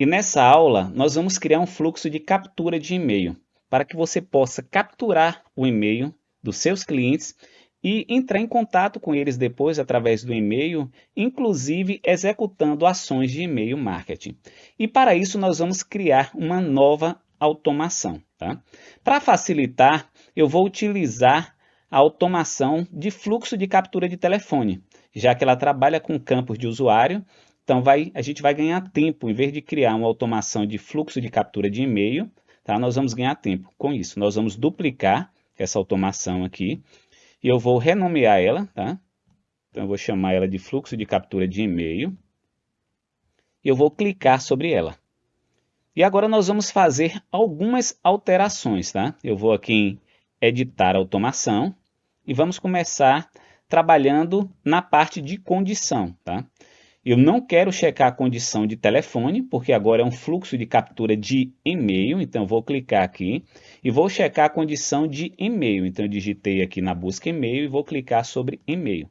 E nessa aula, nós vamos criar um fluxo de captura de e-mail, para que você possa capturar o e-mail dos seus clientes e entrar em contato com eles depois através do e-mail, inclusive executando ações de e-mail marketing. E para isso, nós vamos criar uma nova automação. Tá? Para facilitar, eu vou utilizar a automação de fluxo de captura de telefone, já que ela trabalha com campos de usuário. Então, a gente vai ganhar tempo, em vez de criar uma automação de fluxo de captura de e-mail, tá? Nós vamos ganhar tempo com isso. Nós vamos duplicar essa automação aqui e eu vou renomear ela, tá? Então, eu vou chamar ela de fluxo de captura de e-mail e eu vou clicar sobre ela. E agora nós vamos fazer algumas alterações, tá? Eu vou aqui em editar automação e vamos começar trabalhando na parte de condição, tá? Eu não quero checar a condição de telefone, porque agora é um fluxo de captura de e-mail, então eu vou clicar aqui e vou checar a condição de e-mail. Então eu digitei aqui na busca e-mail e vou clicar sobre e-mail.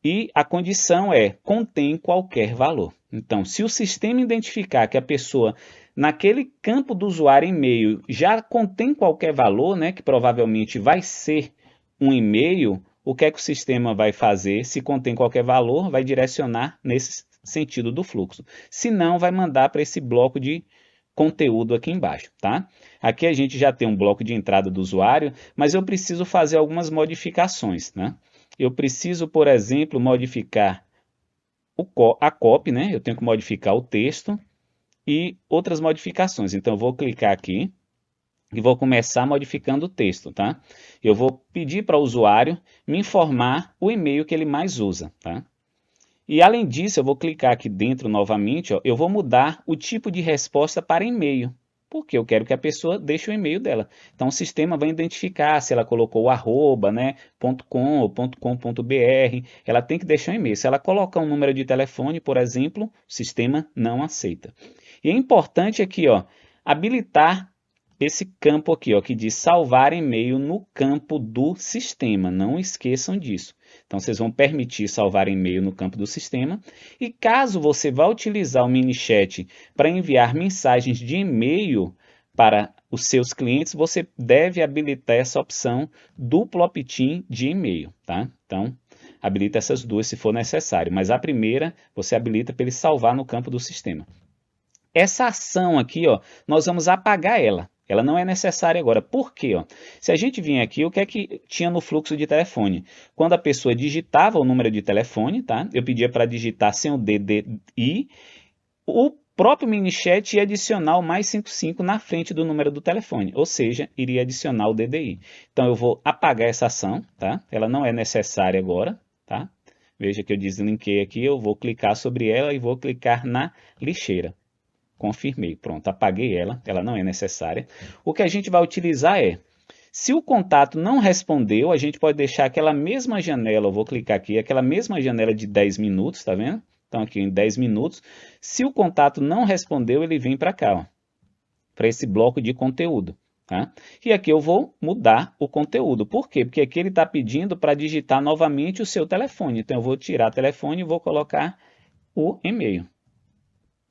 E a condição é contém qualquer valor. Então, se o sistema identificar que a pessoa naquele campo do usuário e-mail já contém qualquer valor, né, que provavelmente vai ser um e-mail, o que é que o sistema vai fazer? Se contém qualquer valor, vai direcionar nesse sentido do fluxo. Se não, vai mandar para esse bloco de conteúdo aqui embaixo, tá? Aqui a gente já tem um bloco de entrada do usuário, mas eu preciso fazer algumas modificações, né? Eu preciso, por exemplo, modificar a copy, né? Eu tenho que modificar o texto e outras modificações. Então, eu vou clicar aqui e vou começar modificando o texto, tá? Eu vou pedir para o usuário me informar o e-mail que ele mais usa, tá? E além disso, eu vou clicar aqui dentro novamente, ó, eu vou mudar o tipo de resposta para e-mail, porque eu quero que a pessoa deixe o e-mail dela. Então o sistema vai identificar se ela colocou o arroba, né, .com ou .com.br, ela tem que deixar o e-mail. Se ela colocar um número de telefone, por exemplo, o sistema não aceita. E é importante aqui, ó, habilitar esse campo aqui, ó, que diz salvar e-mail no campo do sistema. Não esqueçam disso. Então, vocês vão permitir salvar e-mail no campo do sistema. E caso você vá utilizar o MiniChat para enviar mensagens de e-mail para os seus clientes, você deve habilitar essa opção duplo opt-in de e-mail, tá? Então, habilita essas duas se for necessário. Mas a primeira, você habilita para ele salvar no campo do sistema. Essa ação aqui, ó, nós vamos apagar ela. Ela não é necessária agora. Por quê? Ó? Se a gente vir aqui, o que é que tinha no fluxo de telefone? Quando a pessoa digitava o número de telefone, tá? Eu pedia para digitar sem o DDI, o próprio MiniChat ia adicionar o mais 55 na frente do número do telefone, ou seja, iria adicionar o DDI. Então eu vou apagar essa ação, tá? Ela não é necessária agora, tá? Veja que eu deslinkei aqui, eu vou clicar sobre ela e vou clicar na lixeira. Confirmei, pronto, apaguei ela, ela não é necessária. O que a gente vai utilizar é, se o contato não respondeu, a gente pode deixar aquela mesma janela, eu vou clicar aqui, aquela mesma janela de 10 minutos, tá vendo? Então aqui em 10 minutos, se o contato não respondeu, ele vem para cá, para esse bloco de conteúdo. Tá? E aqui eu vou mudar o conteúdo. Por quê? Porque aqui ele está pedindo para digitar novamente o seu telefone. Então eu vou tirar o telefone e vou colocar o e-mail.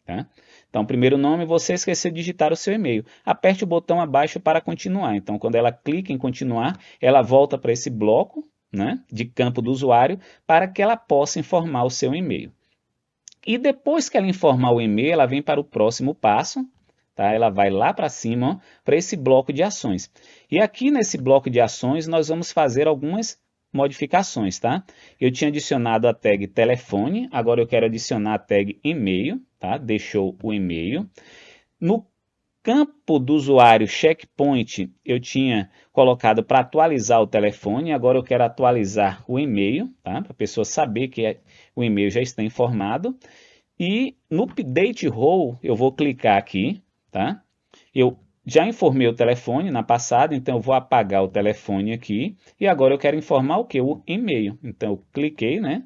Tá? Então, primeiro nome, você esqueceu de digitar o seu e-mail. Aperte o botão abaixo para continuar. Então, quando ela clica em continuar, ela volta para esse bloco, né, de campo do usuário para que ela possa informar o seu e-mail. E depois que ela informar o e-mail, ela vem para o próximo passo. Tá? Ela vai lá para cima, para esse bloco de ações. E aqui nesse bloco de ações, nós vamos fazer algumas modificações, tá? Eu tinha adicionado a tag telefone, agora eu quero adicionar a tag e-mail, tá? Deixou o e-mail. No campo do usuário checkpoint, eu tinha colocado para atualizar o telefone, agora eu quero atualizar o e-mail, tá? Para a pessoa saber que o e-mail já está informado. E no update role, eu vou clicar aqui, tá? Eu já informei o telefone na passada, então eu vou apagar o telefone aqui. E agora eu quero informar o que? O e-mail. Então eu cliquei, né?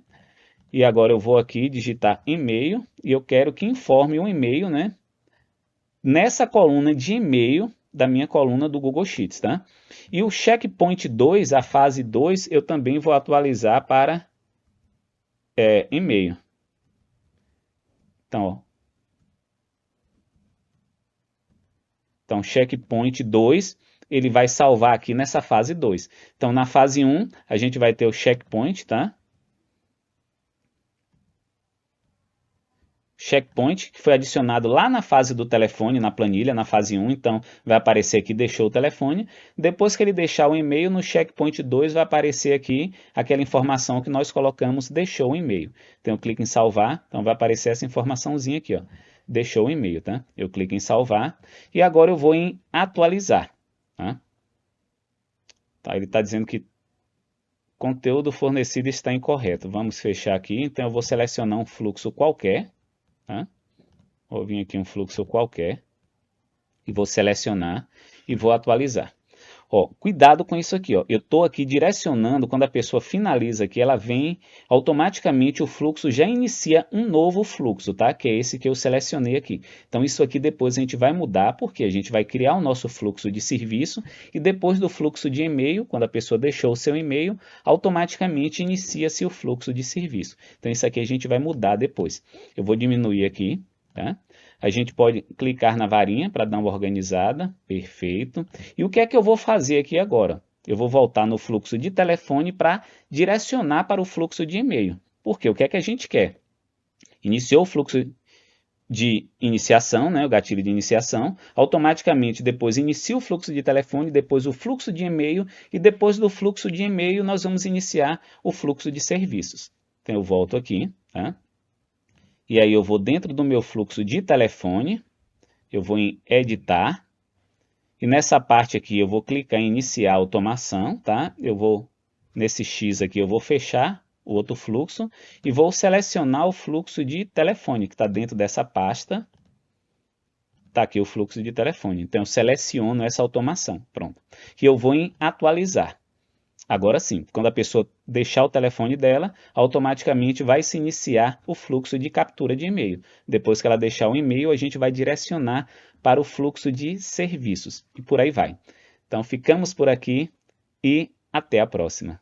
E agora eu vou aqui digitar e-mail e eu quero que informe o e-mail, né? Nessa coluna de e-mail da minha coluna do Google Sheets, tá? E o checkpoint 2, a fase 2, eu também vou atualizar para e-mail. Então, ó, Então, checkpoint 2, ele vai salvar aqui nessa fase 2. Então, na fase 1, a gente vai ter o checkpoint, tá? Checkpoint, que foi adicionado lá na fase do telefone, na planilha, na fase 1, então vai aparecer aqui, deixou o telefone. Depois que ele deixar o e-mail, no checkpoint 2 vai aparecer aqui aquela informação que nós colocamos, deixou o e-mail. Então eu clico em salvar, então vai aparecer essa informaçãozinha aqui, ó, deixou o e-mail, tá? Eu clico em salvar e agora eu vou em atualizar, tá? Tá, ele está dizendo que conteúdo fornecido está incorreto. Vamos fechar aqui, então eu vou selecionar um fluxo qualquer. Tá? Vou vir aqui um fluxo qualquer e vou selecionar e vou atualizar. Ó, cuidado com isso aqui, ó. Eu estou aqui direcionando, quando a pessoa finaliza aqui, ela vem, automaticamente o fluxo já inicia um novo fluxo, tá? Que é esse que eu selecionei aqui. Então isso aqui depois a gente vai mudar, porque a gente vai criar o nosso fluxo de serviço e depois do fluxo de e-mail, quando a pessoa deixou o seu e-mail, automaticamente inicia-se o fluxo de serviço. Então isso aqui a gente vai mudar depois. Eu vou diminuir aqui, tá? A gente pode clicar na varinha para dar uma organizada, perfeito. E o que é que eu vou fazer aqui agora? Eu vou voltar no fluxo de telefone para direcionar para o fluxo de e-mail. Por quê? O que é que a gente quer? Iniciou o fluxo de iniciação, né, o gatilho de iniciação, automaticamente depois inicia o fluxo de telefone, depois o fluxo de e-mail e depois do fluxo de e-mail nós vamos iniciar o fluxo de serviços. Então eu volto aqui, tá? E aí eu vou dentro do meu fluxo de telefone, eu vou em editar, e nessa parte aqui eu vou clicar em iniciar automação, tá? Eu vou, nesse X aqui, eu vou fechar o outro fluxo e vou selecionar o fluxo de telefone, que está dentro dessa pasta. Está aqui o fluxo de telefone. Então eu seleciono essa automação, pronto. E eu vou em atualizar. Agora sim, quando a pessoa deixar o telefone dela, automaticamente vai se iniciar o fluxo de captura de e-mail. Depois que ela deixar o e-mail, a gente vai direcionar para o fluxo de serviços e por aí vai. Então ficamos por aqui e até a próxima.